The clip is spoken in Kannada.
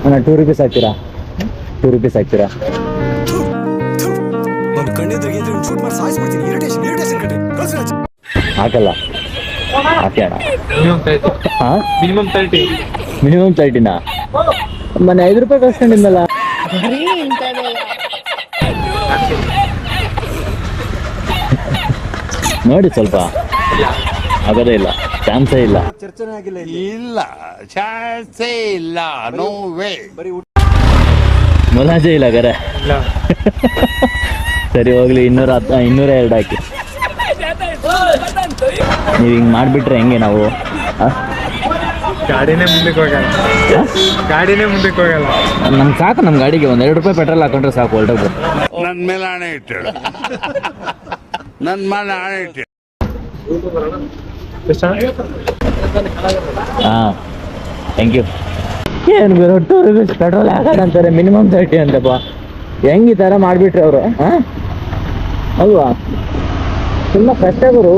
ಅಣ್ಣ 2 rupees ಹಾಕ್ತೀರಾ? 2 rupees ಹಾಕ್ತೀರಾ? ಹಾಕಲ್ಲ. ಹಾಕಿ ಅಣ್ಣ. ಮಿನಿಮಮ್ 30. ಮಿನಿಮಮ್ 30ನಾ? ಮೊನ್ನೆ 5 ರೂಪಾಯಿ ಕಳ್ಸ್ಕೊಂಡಿದ್ದಲ್ಲ. ನೋಡಿ ಸ್ವಲ್ಪ ಆಗೋದೇ ಇಲ್ಲ, ಚಾನ್ಸೇ ಇಲ್ಲ. ಇಲ್ಲ ಚಾನ್ಸೇ ಇಲ್ಲ, ನೋ ವೇ. ಮುಲಾಜೆ ಇಲ್ಲ ಗರೆ. ಸರಿ ಹೋಗ್ಲಿ, 202 ಹಾಕಿ. ನೀವು ಹಿಂಗೆ ಮಾಡಿಬಿಟ್ರೆ ಹೆಂಗೆ ನಾವು? ಗಾಡಿನೇ ಮುಂದಕ್ಕೆ ಹೋಗಲ್ಲ. ನಮ್ಗೆ ಸಾಕು, ನಮ್ಮ ಗಾಡಿಗೆ 2 ರೂಪಾಯಿ ಪೆಟ್ರೋಲ್ ಹಾಕೊಂಡ್ರೆ ಸಾಕು, ಹೊರಟೋಗ್ಬೋದು. ನನ್ನ ಮೇಲೆ ಆಣೆ ಇಟ್ಟಳು, ನನ್ನ ಮೇಲೆ ಆಣೆ ಇಟ್ಟು. ಹಾಂ, ಥ್ಯಾಂಕ್ ಯು. ಏನು ಬೇರೆ 2 rupees ಪೆಟ್ರೋಲ್ ಹಾಕೋಣ ಅಂತಾರೆ, ಮಿನಿಮಮ್ 30 ಅಂತಪ್ಪ. ಹೆಂಗೆ ಈ ಥರ ಮಾಡಿಬಿಟ್ರೆ ಅವರು? ಹಾಂ ಅಲ್ವಾ? ತುಂಬ ಕಷ್ಟ ಗುರು.